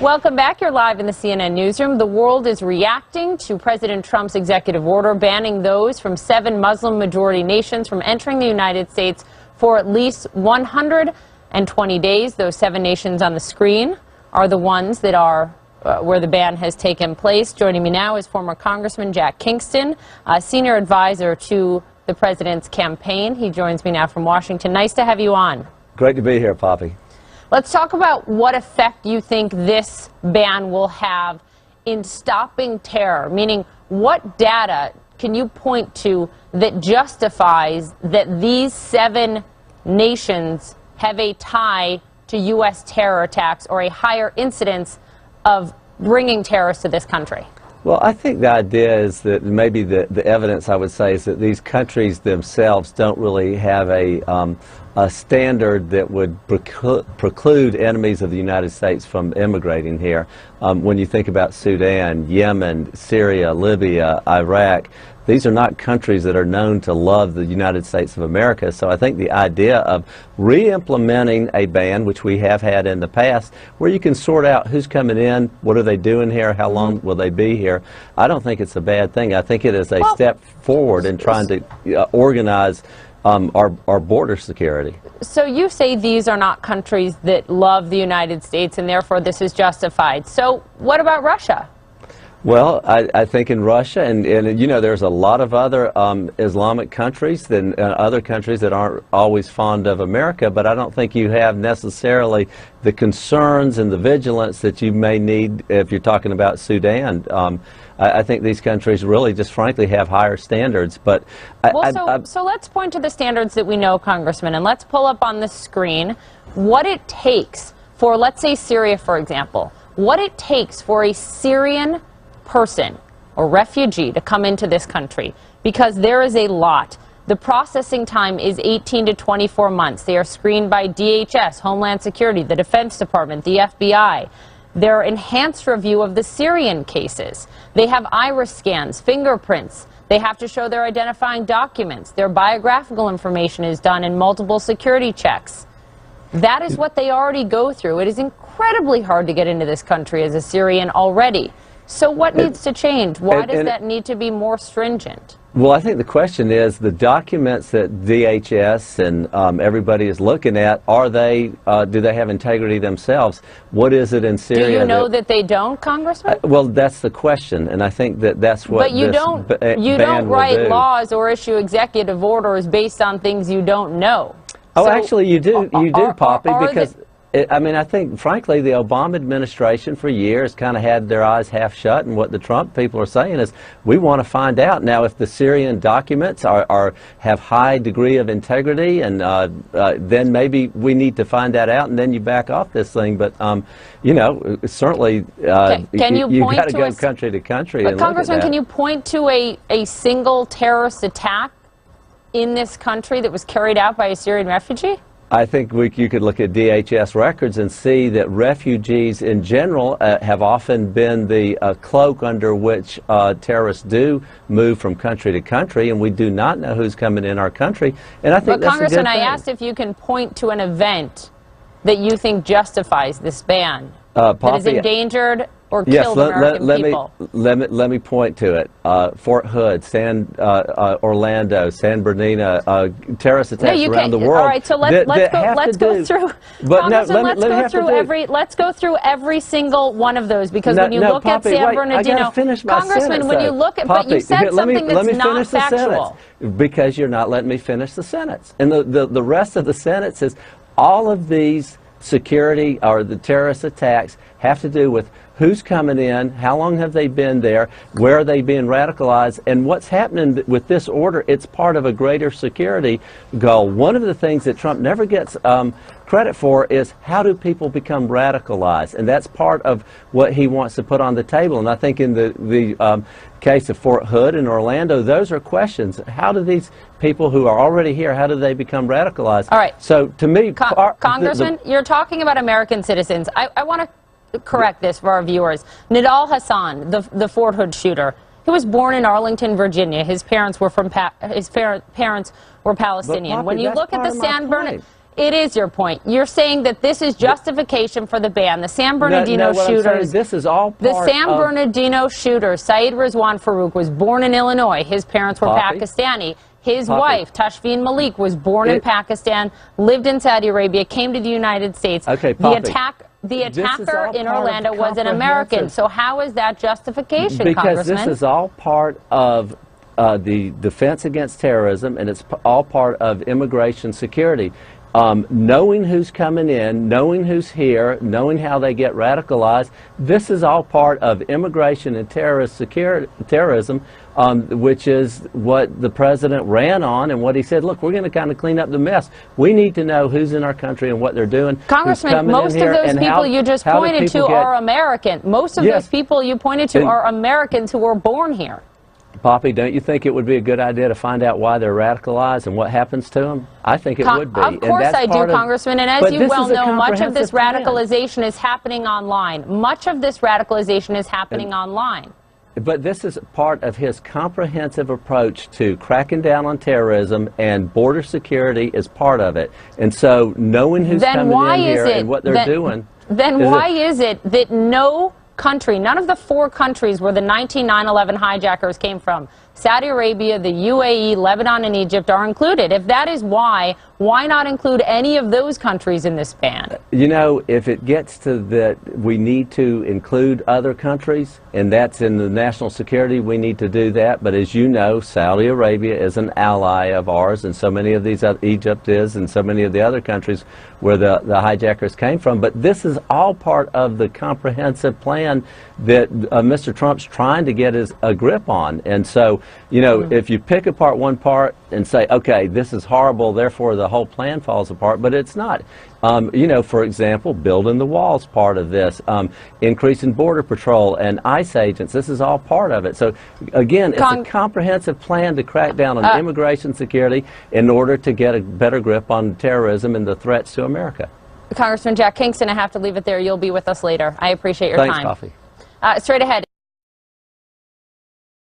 Welcome back. You're live in the CNN newsroom. The world is reacting to President Trump's executive order banning those from 7 Muslim-majority nations from entering the United States for at least 120 days. Those 7 nations on the screen are the ones that are where the ban has taken place. Joining me now is former Congressman Jack Kingston, senior advisor to the president's campaign. He joins me now from Washington. Nice to have you on. Great to be here, Poppy. Let's talk about what effect you think this ban will have in stopping terror, meaning what data can you point to that justifies that these 7 nations have a tie to U.S. terror attacks or a higher incidence of bringing terrorists to this country? Well, I think the idea is that maybe the evidence, I would say, is that these countries themselves don't really have a standard that would preclude enemies of the United States from immigrating here. When you think about Sudan, Yemen, Syria, Libya, Iraq, these are not countries that are known to love the United States of America. So I think the idea of re-implementing a ban, which we have had in the past, where you can sort out who's coming in, what are they doing here, how long will they be here, I don't think it's a bad thing. I think it is a step forward in trying to organize our border security. So you say these are not countries that love the United States and therefore this is justified. So what about Russia? Well, I think in Russia, and you know, there's a lot of other Islamic countries and other countries that aren't always fond of America, but I don't think you have necessarily the concerns and the vigilance that you may need if you're talking about Sudan. I think these countries really just frankly have higher standards. But so let's point to the standards that we know, Congressman, and let's pull up on the screen what it takes for, let's say, Syria, for example, what it takes for a Syrian person or refugee to come into this country, because there is a lot. The processing time is 18 to 24 months. They are screened by DHS, Homeland Security, the Defense Department, the FBI. Their enhanced review of the Syrian cases. They have iris scans, fingerprints. They have to show their identifying documents. Their biographical information is done in multiple security checks. That is what they already go through. It is incredibly hard to get into this country as a Syrian already. So what needs to change? Why does that need to be more stringent? Well, I think the question is the documents that DHS and everybody is looking at, are they, do they have integrity themselves? What is it in Syria? Do you know that they don't, Congressman? Well, that's the question, and I think that that's what But you don't write laws or issue executive orders based on things you don't know. Oh, so actually, you do, Poppy, because I mean, I think, frankly, the Obama administration for years kind of had their eyes half shut, and what the Trump people are saying is, we want to find out. Now, if the Syrian documents have high degree of integrity, and then maybe we need to find that out, and then you back off this thing. But, you know, certainly you've got to go country to country. But, Congressman, can you point to a single terrorist attack in this country that was carried out by a Syrian refugee? I think you could look at DHS records and see that refugees in general have often been the cloak under which terrorists do move from country to country, and we do not know who's coming in our country. And I think but Congressman, I asked if you can point to an event that you think justifies this ban that has endangered or killed American people. Let me point to it. Fort Hood, Orlando, San Bernardino, terrorist attacks around the world. All right, so let's go through. Let's go through every single one of those, because when you look at San Bernardino, Congressman, when you look at, but you said something that's not factual. Because you're not letting me finish the sentence, and the rest of the sentence is all of these security or the terrorist attacks have to do with who's coming in, how long have they been there, where are they being radicalized, and what's happening with this order. It's part of a greater security goal. One of the things that Trump never gets credit for is how do people become radicalized, and that's part of what he wants to put on the table. And I think in the case of Fort Hood and Orlando, those are questions. How do these people who are already here, how do they become radicalized? All right. So to me, Congressman, you're talking about American citizens. I want to correct this for our viewers. Nidal Hasan, the Fort Hood shooter, he was born in Arlington, Virginia. His parents were Palestinian. But, Poppy, when you look at the It is your point. You're saying that this is justification for the ban. The San Bernardino shooters. This is all part The San Bernardino shooter, Saeed Rizwan Farouk, was born in Illinois. His parents were Pakistani. His wife, Tashfeen Malik, was born in Pakistan, lived in Saudi Arabia, came to the United States. Okay, the attacker in Orlando was an American. So how is that justification, because Congressman? This is all part of the defense against terrorism, and it's all part of immigration security. Knowing who's coming in, knowing who's here, knowing how they get radicalized, this is all part of immigration and terrorism, which is what the president ran on and what he said, look, we're going to kind of clean up the mess. We need to know who's in our country and what they're doing. Congressman, most of those people you just pointed to are American. Most of those people you pointed to are Americans who were born here. Poppy, don't you think it would be a good idea to find out why they're radicalized and what happens to them? I think it would be. Of course I do, Congressman. And as you well know, much of this radicalization is happening online. Much of this radicalization is happening online. But this is part of his comprehensive approach to cracking down on terrorism, and border security is part of it. And so knowing who's coming in here and what they're doing. Then why is it that no country, none of the 4 countries where the 9/11 hijackers came from, Saudi Arabia, the UAE, Lebanon, and Egypt, are included? If that is why not include any of those countries in this ban? You know, if it gets to that we need to include other countries, and that's in the national security, we need to do that. But as you know, Saudi Arabia is an ally of ours, and so many of these, Egypt is, and so many of the other countries where the hijackers came from. But this is all part of the comprehensive plan that Mr. Trump's trying to get a grip on. And so, you know, if you pick apart one part and say, okay, this is horrible, therefore the whole plan falls apart, but it's not. You know, for example, building the walls, part of this, increasing border patrol and ICE agents, this is all part of it. So again, it's a comprehensive plan to crack down on immigration security in order to get a better grip on terrorism and the threats to America. Congressman Jack Kingston, I have to leave it there. You'll be with us later. I appreciate your time. Thanks, Coffee. Straight ahead.